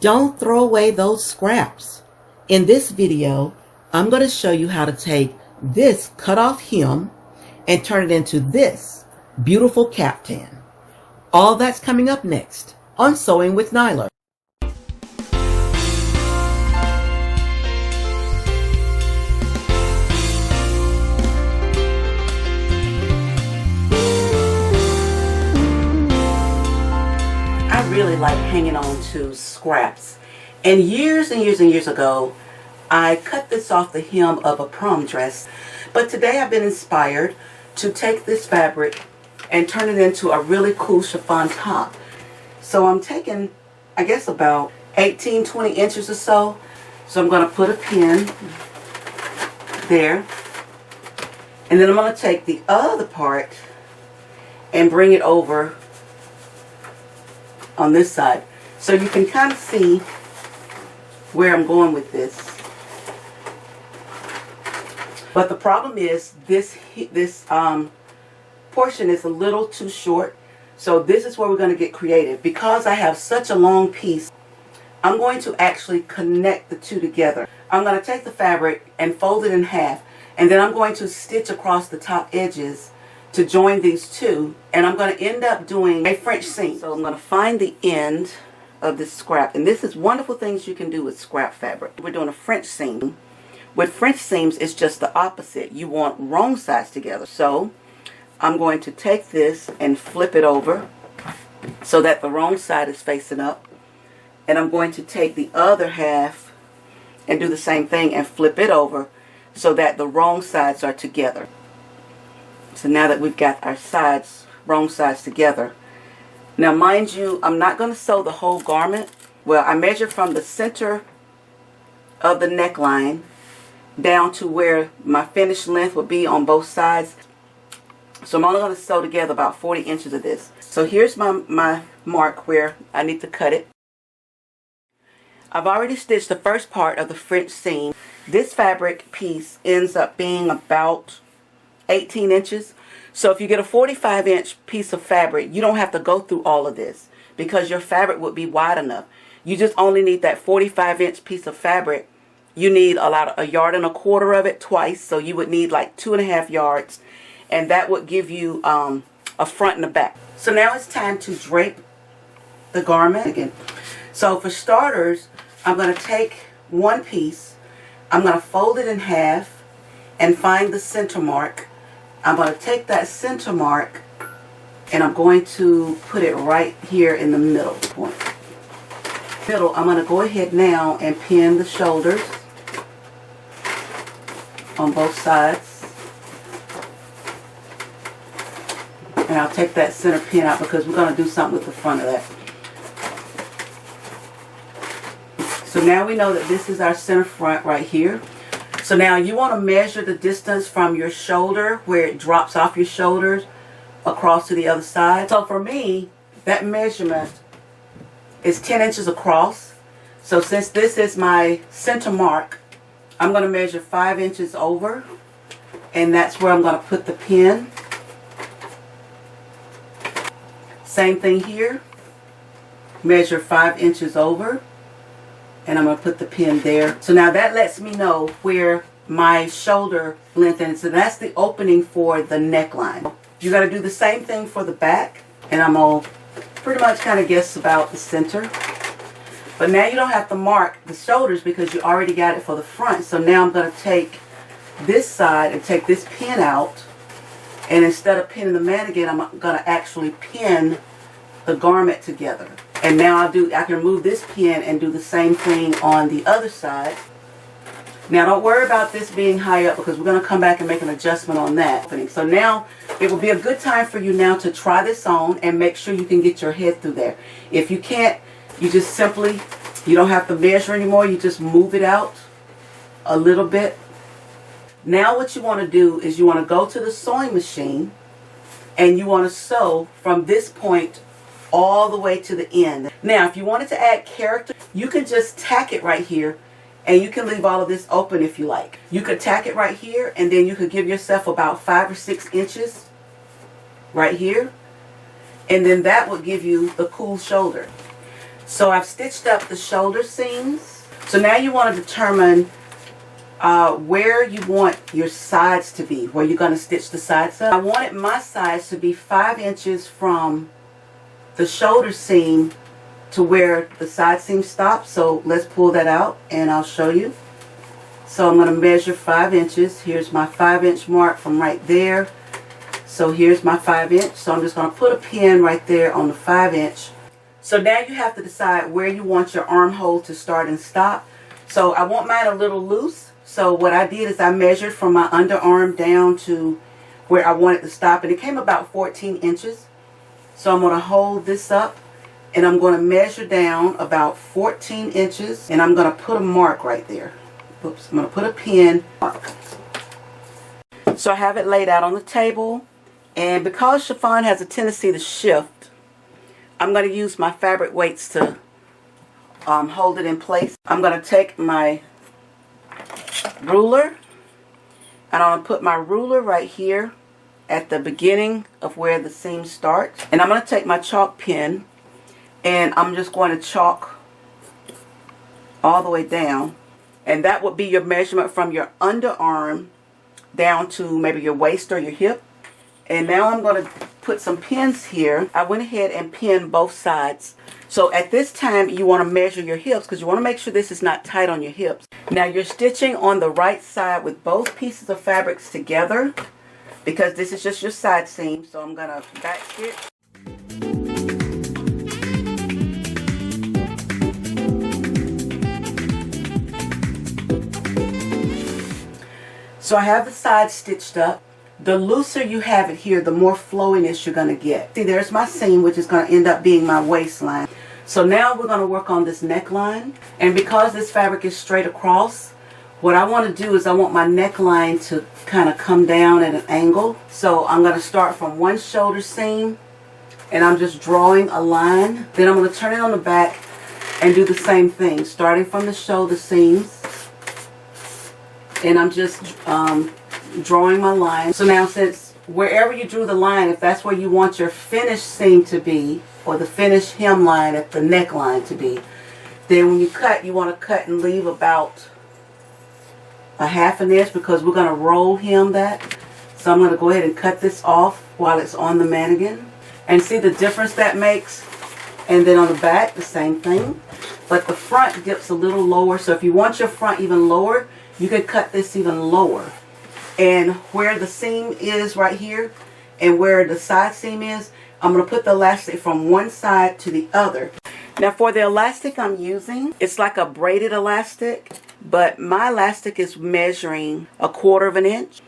Don't throw away those scraps. In this video, I'm going to show you how to take this cut off hem and turn it into this beautiful kaftan. All that's coming up next on Sewing with Nyla. I really like hanging on to scraps, and years ago I cut this off the hem of a prom dress, but today I've been inspired to take this fabric and turn it into a really cool chiffon top. So I'm taking, I guess, about 18-20 inches or so. So I'm going to put a pin there, and then I'm going to take the other part and bring it over on this side, so you can kind of see where I'm going with this. But the problem is this portion is a little too short, so this is where we're going to get creative. Because I have such a long piece, I'm going to actually connect the two together. I'm going to take the fabric and fold it in half, and then I'm going to stitch across the top edges to join these two, and I'm going to end up doing a French seam. So I'm going to find the end of this scrap, and this is wonderful things you can do with scrap fabric. We're doing a French seam. With French seams, it's just the opposite. You want wrong sides together. So I'm going to take this and flip it over so that the wrong side is facing up, and I'm going to take the other half and do the same thing and flip it over so that the wrong sides are together. So now that we've got our sides, wrong sides together. Now mind you, I'm not going to sew the whole garment. Well, I measure from the center of the neckline down to where my finished length will be on both sides. So I'm only going to sew together about 40 inches of this. So here's my mark where I need to cut it. I've already stitched the first part of the French seam. This fabric piece ends up being about 18 inches. So if you get a 45-inch piece of fabric, you don't have to go through all of this because your fabric would be wide enough. You just only need that 45-inch piece of fabric. You need a yard and a quarter of it twice, so you would need like 2.5 yards, and that would give you a front and a back. So now it's time to drape the garment again. So for starters, I'm going to take one piece, I'm going to fold it in half and find the center mark. I'm going to take that center mark and I'm going to put it right here in the middle point. I'm going to go ahead now and pin the shoulders on both sides. And I'll take that center pin out because we're going to do something with the front of that. So now we know that this is our center front right here. So now you want to measure the distance from your shoulder, where it drops off your shoulders, across to the other side. So for me, that measurement is 10 inches across. So since this is my center mark, I'm going to measure 5 inches over, and that's where I'm going to put the pin. Same thing here. Measure 5 inches over, and I'm going to put the pin there. So now that lets me know where my shoulder length is. So that's the opening for the neckline. You got to do the same thing for the back, and I'm going to pretty much kind of guess about the center. But now you don't have to mark the shoulders because you already got it for the front. So now I'm going to take this side and take this pin out, and instead of pinning the mannequin, I'm going to actually pin the garment together. And now I can remove this pin and do the same thing on the other side. Now don't worry about this being high up because we're going to come back and make an adjustment on that. So now it will be a good time for you now to try this on and make sure you can get your head through there. If you can't, you just simply, you don't have to measure anymore, you just move it out a little bit. Now what you want to do is you want to go to the sewing machine and you want to sew from this point all the way to the end. Now if you wanted to add character, you can just tack it right here, and you can leave all of this open if you like. You could tack it right here, and then you could give yourself about 5 or 6 inches right here, and then that would give you the cool shoulder. So I've stitched up the shoulder seams. So now you want to determine where you want your sides to be, where you're going to stitch the sides up. I wanted my sides to be 5 inches from the shoulder seam to where the side seam stops. So let's pull that out and I'll show you. So I'm going to measure 5 inches. Here's my 5-inch mark from right there. So here's my 5-inch. So I'm just going to put a pin right there on the 5-inch. So now you have to decide where you want your armhole to start and stop. So I want mine a little loose. So what I did is I measured from my underarm down to where I wanted to stop, and it came about 14 inches. So I'm going to hold this up and I'm going to measure down about 14 inches and I'm going to put a mark right there. Oops, I'm going to put a pin mark. So I have it laid out on the table, and because chiffon has a tendency to shift, I'm going to use my fabric weights to hold it in place. I'm going to take my ruler and I'm going to put my ruler right here at the beginning of where the seam starts, and I'm going to take my chalk pen and I'm just going to chalk all the way down, and that would be your measurement from your underarm down to maybe your waist or your hip. And now I'm going to put some pins here. I went ahead and pinned both sides. So at this time you want to measure your hips because you want to make sure this is not tight on your hips. Now you're stitching on the right side with both pieces of fabrics together because this is just your side seam. So I'm going to back stitch. So I have the side stitched up. The looser you have it here, the more flowiness you're going to get. See, there's my seam, which is going to end up being my waistline. So now we're going to work on this neckline. And because this fabric is straight across, what I want to do is I want my neckline to kind of come down at an angle. So I'm going to start from one shoulder seam and I'm just drawing a line. Then I'm going to turn it on the back and do the same thing, starting from the shoulder seams. And I'm just drawing my line. So now, since wherever you drew the line, if that's where you want your finished seam to be, or the finished hemline at the neckline to be, then when you cut, you want to cut and leave about a 1/2 inch because we're going to roll hem that. So I'm going to go ahead and cut this off while it's on the mannequin. And see the difference that makes? And then on the back, the same thing. But the front dips a little lower. So if you want your front even lower, you can cut this even lower. And where the seam is right here and where the side seam is, I'm going to put the elastic from one side to the other. Now for the elastic I'm using, it's like a braided elastic, but my elastic is measuring 1/4 inch.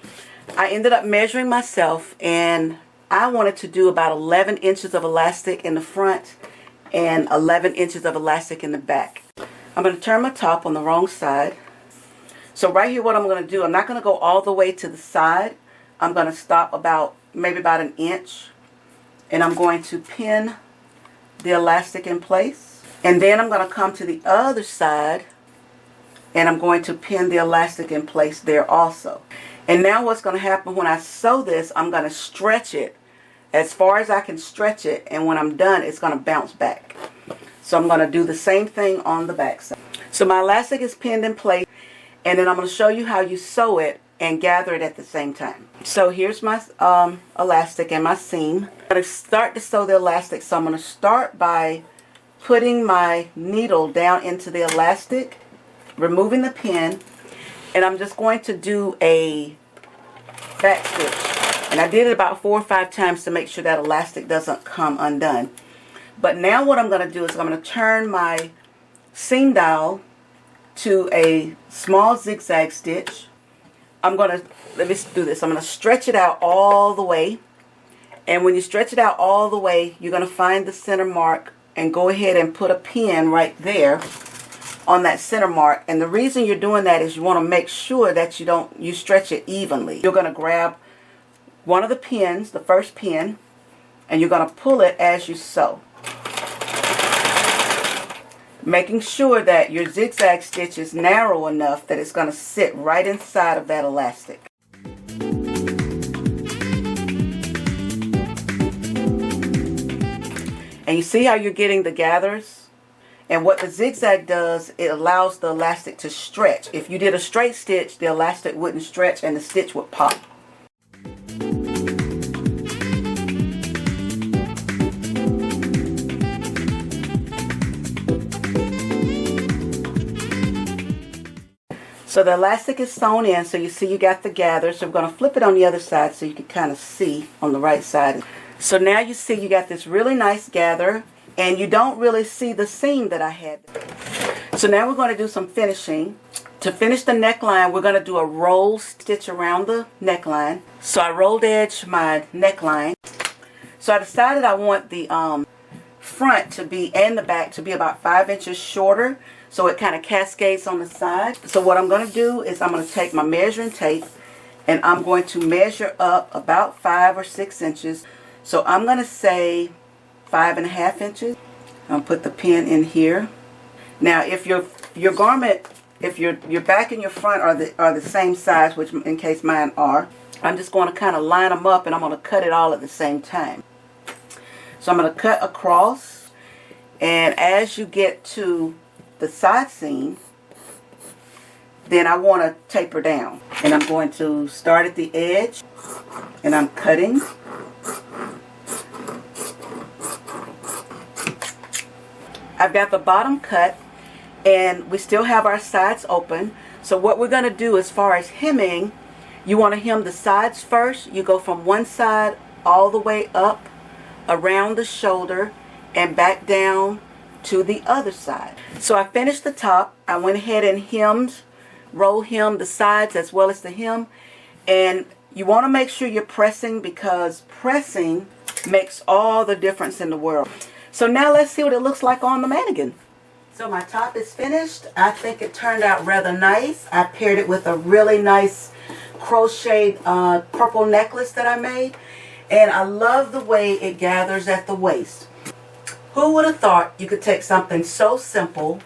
I ended up measuring myself and I wanted to do about 11 inches of elastic in the front and 11 inches of elastic in the back. I'm going to turn my top on the wrong side. So right here what I'm going to do, I'm not going to go all the way to the side. I'm going to stop maybe about 1 inch. And I'm going to pin the elastic in place. And then I'm going to come to the other side and I'm going to pin the elastic in place there also. And now what's going to happen when I sew this, I'm going to stretch it as far as I can stretch it. And when I'm done, it's going to bounce back. So I'm going to do the same thing on the back side. So my elastic is pinned in place. And then I'm going to show you how you sew it and gather it at the same time. So here's my elastic and my seam. I'm going to start to sew the elastic. So I'm going to start by putting my needle down into the elastic, removing the pin, and I'm just going to do a back stitch. And I did it about 4 or 5 times to make sure that elastic doesn't come undone. But now what I'm going to do is I'm going to turn my seam dowel to a small zigzag stitch. I'm going to, let me do this, I'm going to stretch it out all the way. And when you stretch it out all the way, you're going to find the center mark and go ahead and put a pin right there on that center mark. And the reason you're doing that is you want to make sure that you stretch it evenly. You're going to grab one of the pins, the first pin, and you're going to pull it as you sew, making sure that your zigzag stitch is narrow enough that it's going to sit right inside of that elastic. And you see how you're getting the gathers? And what the zigzag does, it allows the elastic to stretch. If you did a straight stitch, the elastic wouldn't stretch and the stitch would pop. So the elastic is sewn in, so you see you got the gather. So we're going to flip it on the other side so you can kind of see on the right side. So now you see you got this really nice gather, and you don't really see the seam that I had. So now we're going to do some finishing. To finish the neckline, we're going to do a roll stitch around the neckline. So I rolled edge my neckline. So I decided I want the front to be and the back to be about 5 inches shorter, so it kind of cascades on the side. So what I'm going to do is I'm going to take my measuring tape and I'm going to measure up about 5 or 6 inches. So I'm going to say 5.5 inches. I'll put the pin in here. Now if your garment, if your back and your front are the same size, which in case mine are, I'm just going to kind of line them up and I'm going to cut it all at the same time. So I'm going to cut across, and as you get to the side seam, then I want to taper down. And I'm going to start at the edge, and I'm cutting. I've got the bottom cut, and we still have our sides open. So what we're going to do as far as hemming, you want to hem the sides first. You go from one side all the way up around the shoulder and back down to the other side. So I finished the top. I went ahead and roll hemmed the sides as well as the hem. And you want to make sure you're pressing, because pressing makes all the difference in the world. So now let's see what it looks like on the mannequin. So my top is finished. I think it turned out rather nice. I paired it with a really nice crocheted purple necklace that I made. And I love the way it gathers at the waist. Who would have thought you could take something so simple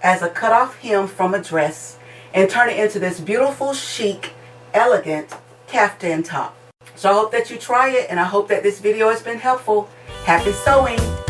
as a cutoff hem from a dress and turn it into this beautiful, chic, elegant kaftan top? So I hope that you try it, and I hope that this video has been helpful. Happy sewing!